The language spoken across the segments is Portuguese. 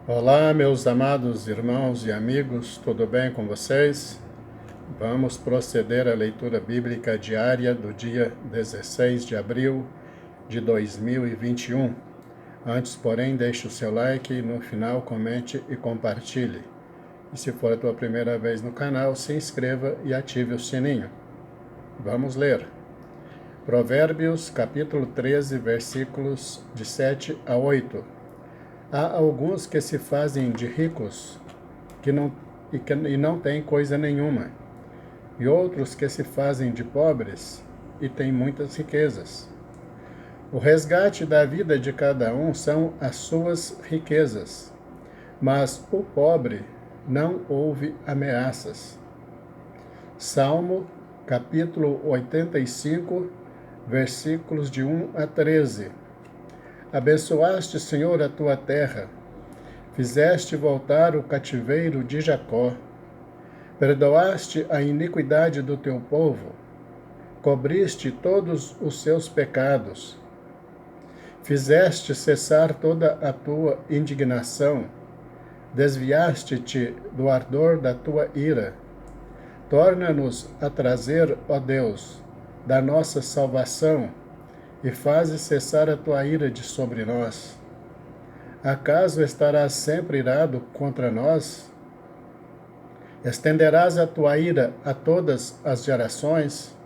Olá, meus amados irmãos e amigos, tudo bem com vocês? Vamos proceder à leitura bíblica diária do dia 16 de abril de 2021. Antes, porém, deixe o seu like e no final comente e compartilhe. E se for a tua primeira vez no canal, se inscreva e ative o sininho. Vamos ler. Provérbios, capítulo 13, versículos de 7 a 8. Há alguns que se fazem de ricos e não têm coisa nenhuma, e outros que se fazem de pobres e têm muitas riquezas. O resgate da vida de cada um são as suas riquezas, mas o pobre não ouve ameaças. Salmo, capítulo 85, versículos de 1 a 13. Abençoaste, Senhor, a tua terra, fizeste voltar o cativeiro de Jacó, perdoaste a iniquidade do teu povo, cobriste todos os seus pecados, fizeste cessar toda a tua indignação, desviaste-te do ardor da tua ira. Torna-nos a trazer, ó Deus, da nossa salvação, e faze cessar a tua ira de sobre nós. Acaso estarás sempre irado contra nós? Estenderás a tua ira a todas as gerações?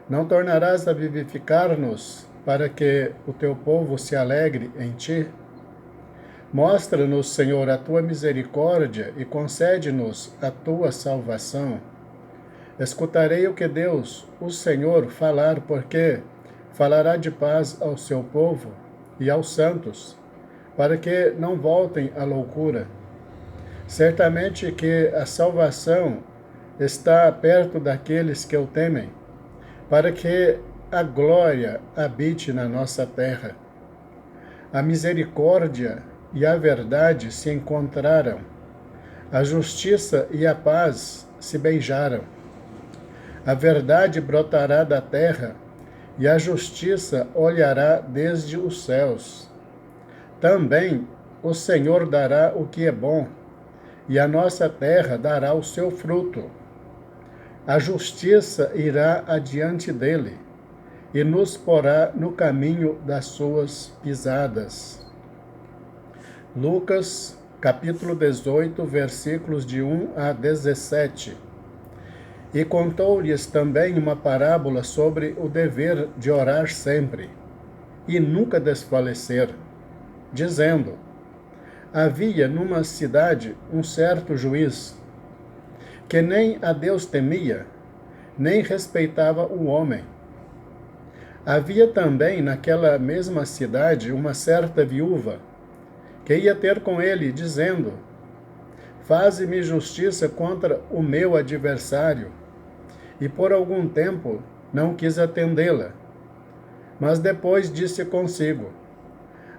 Não tornarás a vivificar-nos, para que o teu povo se alegre em ti? Mostra-nos, Senhor, a tua misericórdia e concede-nos a tua salvação. Escutarei o que Deus, o Senhor, falar, porque falará de paz ao seu povo e aos santos, para que não voltem à loucura. Certamente que a salvação está perto daqueles que o temem, para que a glória habite na nossa terra. A misericórdia e a verdade se encontraram, a justiça e a paz se beijaram. A verdade brotará da terra, e a justiça olhará desde os céus. Também o Senhor dará o que é bom, e a nossa terra dará o seu fruto. A justiça irá adiante dele, e nos porá no caminho das suas pisadas. Lucas, capítulo 18, versículos de 1 a 17. E contou-lhes também uma parábola sobre o dever de orar sempre, e nunca desfalecer, dizendo: havia numa cidade um certo juiz, que nem a Deus temia, nem respeitava o homem. Havia também naquela mesma cidade uma certa viúva, que ia ter com ele, dizendo: faze-me justiça contra o meu adversário. E por algum tempo não quis atendê-la. Mas depois disse consigo: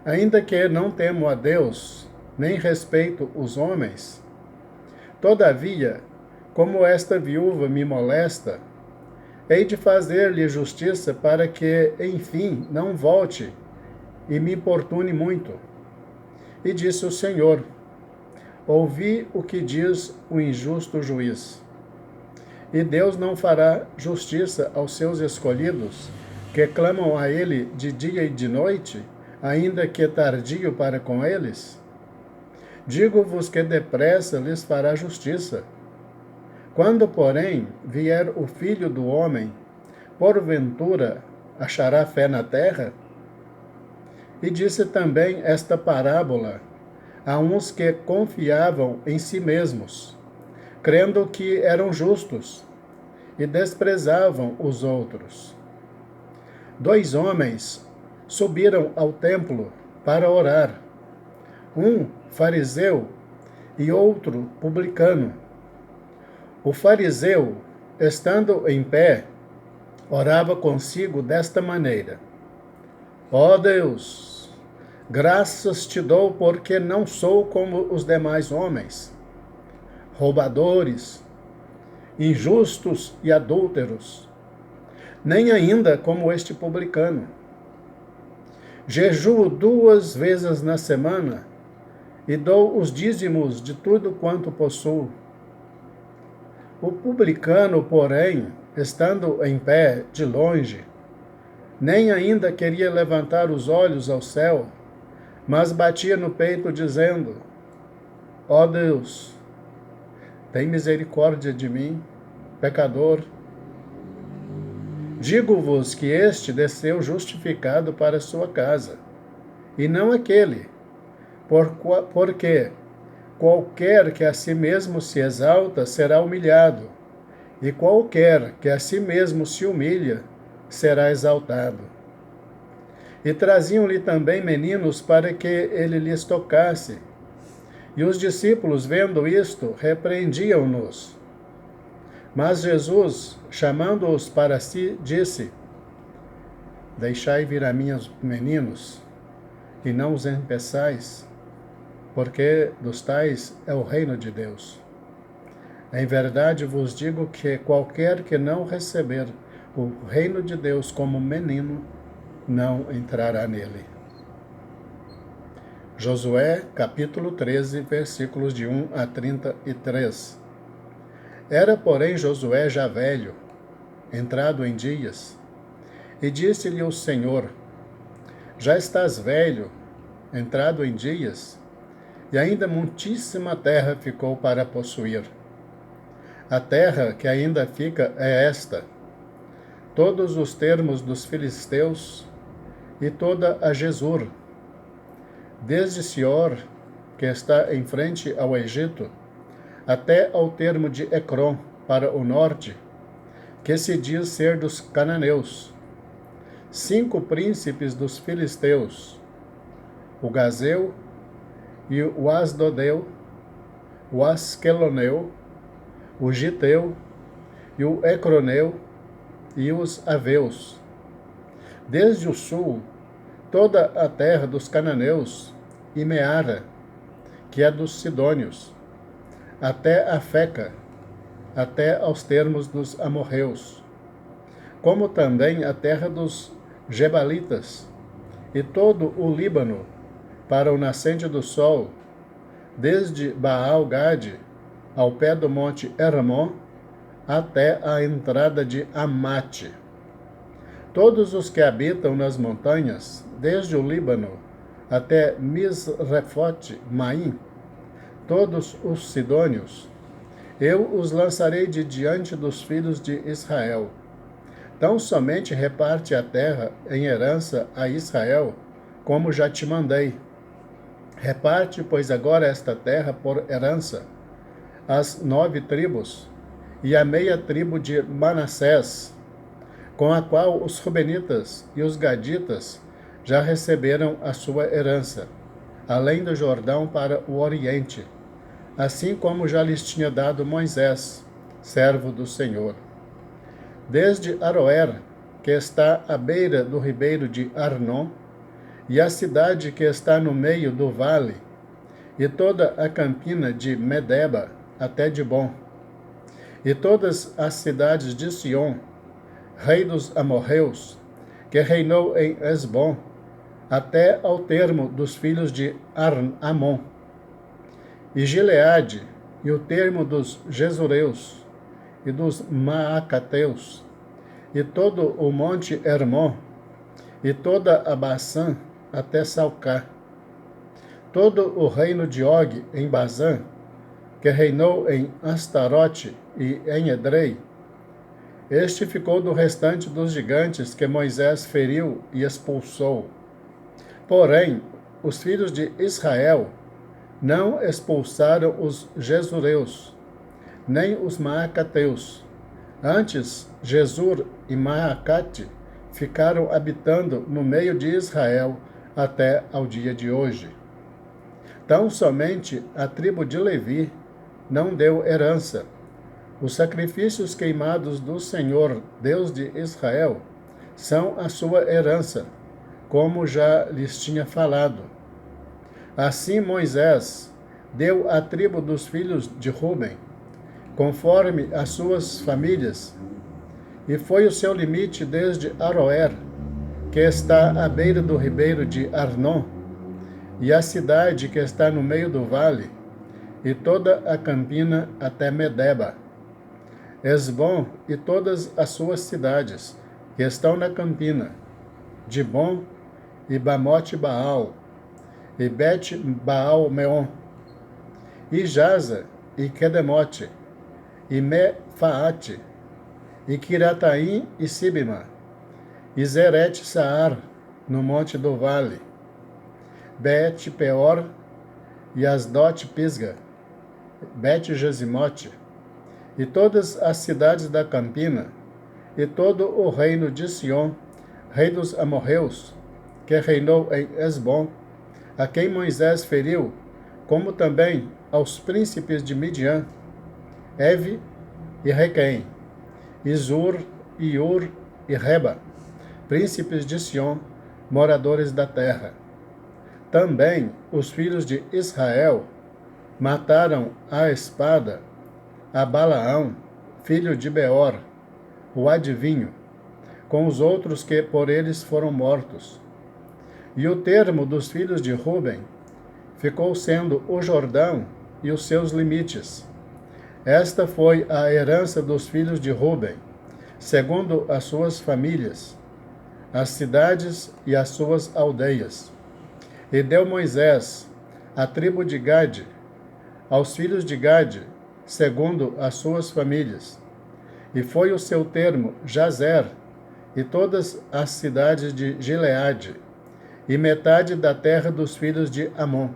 ainda que não temo a Deus, nem respeito os homens, todavia, como esta viúva me molesta, hei de fazer-lhe justiça para que, enfim, não volte e me importune muito. E disse o Senhor: ouvi o que diz o injusto juiz. E Deus não fará justiça aos seus escolhidos, que clamam a ele de dia e de noite, ainda que tardio para com eles? Digo-vos que depressa lhes fará justiça. Quando, porém, vier o Filho do Homem, porventura achará fé na terra? E disse também esta parábola a uns que confiavam em si mesmos, crendo que eram justos, e desprezavam os outros. 2 homens subiram ao templo para orar, um fariseu e outro publicano. O fariseu, estando em pé, orava consigo desta maneira: ó Deus, graças te dou porque não sou como os demais homens, roubadores, injustos e adúlteros, nem ainda como este publicano. Jejuo 2 vezes na semana e dou os dízimos de tudo quanto possuo. O publicano, porém, estando em pé de longe, nem ainda queria levantar os olhos ao céu, mas batia no peito, dizendo: Ó Deus, tem misericórdia de mim, pecador. Digo-vos que este desceu justificado para sua casa, e não aquele, porque qualquer que a si mesmo se exalta será humilhado, e qualquer que a si mesmo se humilha será exaltado. E traziam-lhe também meninos para que ele lhes tocasse. E os discípulos, vendo isto, repreendiam-nos. Mas Jesus, chamando-os para si, disse: Deixai vir a mim os meninos, e não os impeçais, porque dos tais é o reino de Deus. Em verdade vos digo que qualquer que não receber o reino de Deus como menino, não entrará nele. Josué, capítulo 13, versículos de 1 a 33. Era, porém, Josué já velho, entrado em dias, e disse-lhe o Senhor: Já estás velho, entrado em dias, e ainda muitíssima terra ficou para possuir. A terra que ainda fica é esta: todos os termos dos filisteus e toda a Gesur, desde Sior, que está em frente ao Egito, até ao termo de Ecrom, para o norte, que se diz ser dos cananeus. 5 príncipes dos filisteus: o Gazeu, e o Asdodeu, o Asqueloneu, o Giteu, e o Ecroneu, e os Aveus. Desde o sul, toda a terra dos cananeus, e Meara, que é dos sidônios, até a Feca, até aos termos dos amorreus, como também a terra dos Gebalitas, e todo o Líbano, para o nascente do sol, desde Baal-Gade, ao pé do monte Hermon, até a entrada de Amate. Todos os que habitam nas montanhas, desde o Líbano até Misrefote-Maim, todos os sidônios, eu os lançarei de diante dos filhos de Israel. Tão somente reparte a terra em herança a Israel, como já te mandei. Reparte, pois, agora esta terra por herança, as 9 tribos, e a meia tribo de Manassés, com a qual os Rubenitas e os Gaditas já receberam a sua herança, além do Jordão para o Oriente, assim como já lhes tinha dado Moisés, servo do Senhor. Desde Aroer, que está à beira do ribeiro de Arnon, e a cidade que está no meio do vale, e toda a campina de Medeba até Dibon, e todas as cidades de Sion, rei dos amorreus, que reinou em Esbom, até ao termo dos filhos de Amon, e Gileade, e o termo dos Gesureus, e dos Maacateus, e todo o monte Hermon, e toda a Baçã, até Salcá. Todo o reino de Og em Bazã, que reinou em Astarote e em Edrei, este ficou do restante dos gigantes que Moisés feriu e expulsou. Porém, os filhos de Israel não expulsaram os Gesureus, nem os Maacateus. Antes, Gesur e Maacate ficaram habitando no meio de Israel até ao dia de hoje. Tão somente a tribo de Levi não deu herança. Os sacrifícios queimados do Senhor, Deus de Israel, são a sua herança, como já lhes tinha falado. Assim Moisés deu à tribo dos filhos de Ruben, conforme as suas famílias, e foi o seu limite desde Aroer, que está à beira do ribeiro de Arnon, e a cidade que está no meio do vale, e toda a campina até Medeba, Esbom e todas as suas cidades, que estão na campina, Dibom e Bamote Baal, e Bet Baal Meon, e Jaza e Kedemote, e Mefaate, e Kirataim e Sibima, e Zeret Saar, no monte do vale, Bet Peor e Asdot Pisga, Bet Jesimote, e todas as cidades da campina, e todo o reino de Sion, rei dos amorreus, que reinou em Esbom, a quem Moisés feriu, como também aos príncipes de Midian, Evi e Requém, Izur e Ur e Reba, príncipes de Sion, moradores da terra. Também os filhos de Israel mataram à espada a Balaão, filho de Beor, o adivinho, com os outros que por eles foram mortos. E o termo dos filhos de Ruben ficou sendo o Jordão e os seus limites. Esta foi a herança dos filhos de Ruben, segundo as suas famílias, as cidades e as suas aldeias. E deu Moisés a tribo de Gade, aos filhos de Gade, segundo as suas famílias. E foi o seu termo Jazer, e todas as cidades de Gileade, e metade da terra dos filhos de Amon,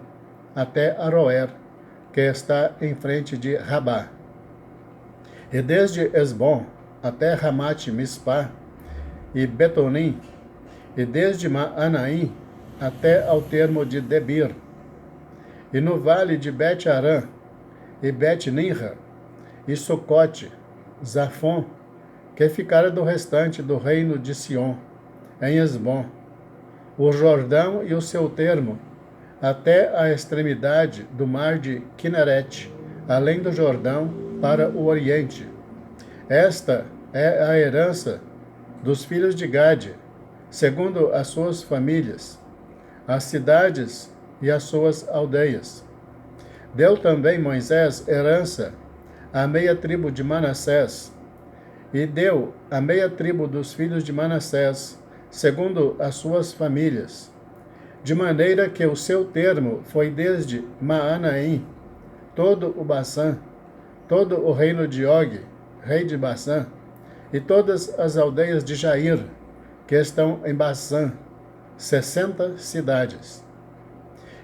até Aroer, que está em frente de Rabá. E desde Esbom até Ramate Mispá e Betonim, e desde Maanaim até ao termo de Debir, e no vale de Bet-Arã, e Bet-Ninra, e Sucote, Zafon, que ficara do restante do reino de Sion, em Esbom, o Jordão e o seu termo, até a extremidade do mar de Quinerete, além do Jordão, para o oriente. Esta é a herança dos filhos de Gade, segundo as suas famílias, as cidades e as suas aldeias. Deu também Moisés herança à meia tribo de Manassés, e deu a meia tribo dos filhos de Manassés, segundo as suas famílias, de maneira que o seu termo foi desde Maanaim, todo o Baçã, todo o reino de Og, rei de Baçã, e todas as aldeias de Jair, que estão em Baçã, 60 cidades.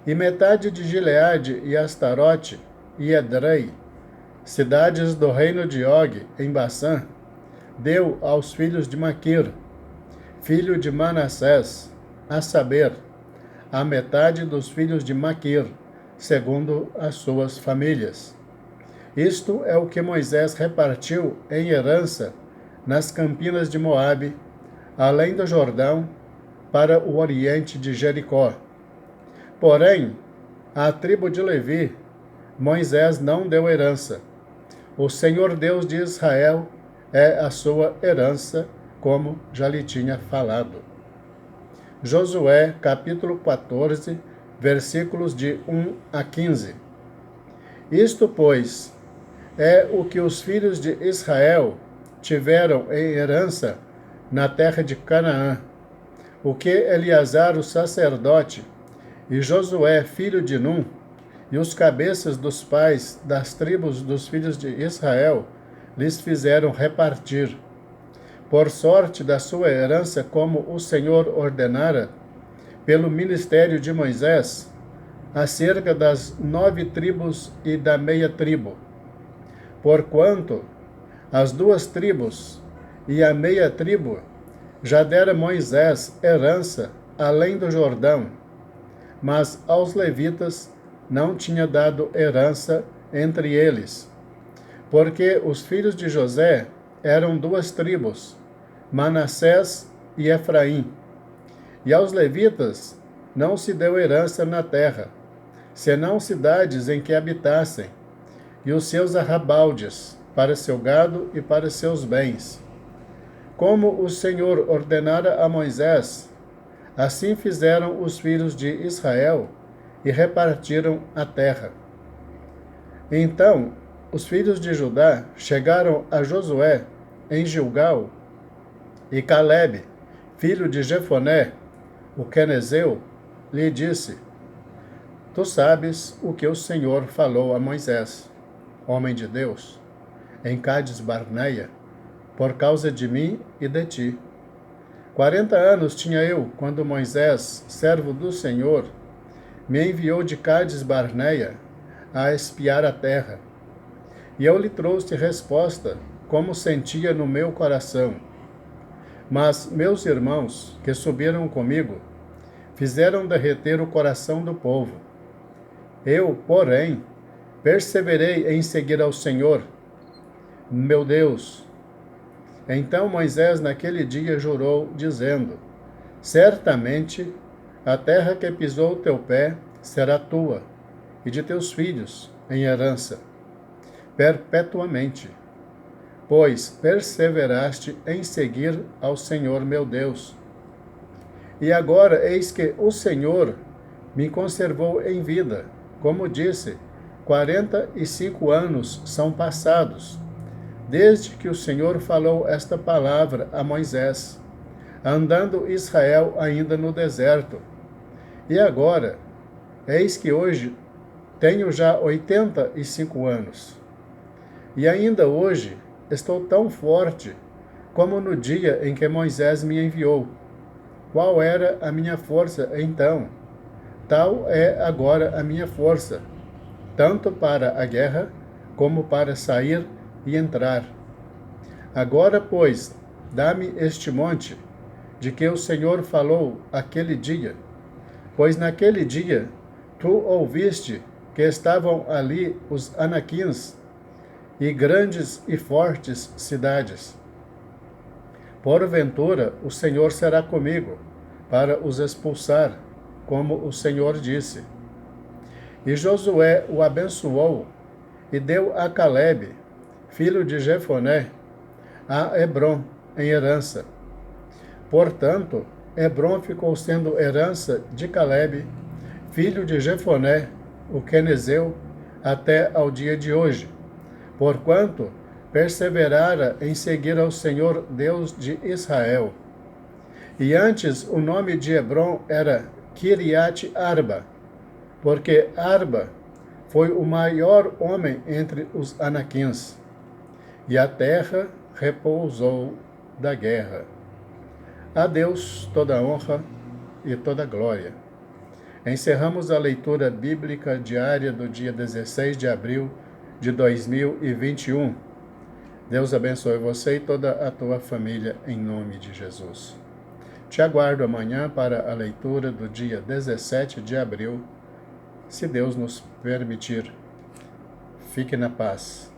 E metade de Gileade e Astarote e Edrei, cidades do reino de Og, em Baçã, deu aos filhos de Maquir, filho de Manassés, a saber, a metade dos filhos de Maquir, segundo as suas famílias. Isto é o que Moisés repartiu em herança nas campinas de Moabe, além do Jordão, para o oriente de Jericó. Porém, à tribo de Levi, Moisés não deu herança. O Senhor Deus de Israel é a sua herança, como já lhe tinha falado. Josué, capítulo 14, versículos de 1 a 15. Isto, pois, é o que os filhos de Israel tiveram em herança na terra de Canaã, o que Eleazar, o sacerdote, e Josué, filho de Num, e os cabeças dos pais das tribos dos filhos de Israel, lhes fizeram repartir, por sorte da sua herança, como o Senhor ordenara, pelo ministério de Moisés, acerca das 9 tribos e da meia tribo. Porquanto as 2 tribos e a meia tribo já dera Moisés herança além do Jordão, mas aos levitas não tinha dado herança entre eles, porque os filhos de José eram 2 tribos, Manassés e Efraim. E aos levitas não se deu herança na terra, senão cidades em que habitassem, e os seus arrabaldes, para seu gado e para seus bens. Como o Senhor ordenara a Moisés, assim fizeram os filhos de Israel, e repartiram a terra. Então os filhos de Judá chegaram a Josué em Gilgal, e Calebe, filho de Jefoné, o quenezeu, lhe disse: Tu sabes o que o Senhor falou a Moisés, homem de Deus, em Cádiz Barneia, por causa de mim e de ti. 40 anos tinha eu quando Moisés, servo do Senhor, me enviou de Cádiz Barneia a espiar a terra. E eu lhe trouxe resposta, como sentia no meu coração. Mas meus irmãos, que subiram comigo, fizeram derreter o coração do povo. Eu, porém, perseverei em seguir ao Senhor, meu Deus. Então Moisés naquele dia jurou, dizendo: Certamente a terra que pisou o teu pé será tua e de teus filhos em herança, perpetuamente, pois perseveraste em seguir ao Senhor meu Deus. E agora eis que o Senhor me conservou em vida, como disse, 45 anos são passados, desde que o Senhor falou esta palavra a Moisés, andando Israel ainda no deserto. E agora, eis que hoje tenho já 85 anos. E ainda hoje estou tão forte como no dia em que Moisés me enviou. Qual era a minha força então? Tal é agora a minha força, tanto para a guerra como para sair e entrar. Agora, pois, dá-me este monte, de que o Senhor falou aquele dia, pois naquele dia tu ouviste que estavam ali os Anaquins e grandes e fortes cidades. Porventura o Senhor será comigo, para os expulsar, como o Senhor disse. E Josué o abençoou, e deu a Calebe, filho de Jefoné, a Hebrom em herança. Portanto, Hebrom ficou sendo herança de Calebe, filho de Jefoné, o quenezeu, até ao dia de hoje, porquanto perseverara em seguir ao Senhor Deus de Israel. E antes o nome de Hebrom era Kiriat Arba, porque Arba foi o maior homem entre os Anaquins, e a terra repousou da guerra. A Deus toda a honra e toda a glória. Encerramos a leitura bíblica diária do dia 16 de abril de 2021. Deus abençoe você e toda a tua família em nome de Jesus. Te aguardo amanhã para a leitura do dia 17 de abril, se Deus nos permitir. Fique na paz.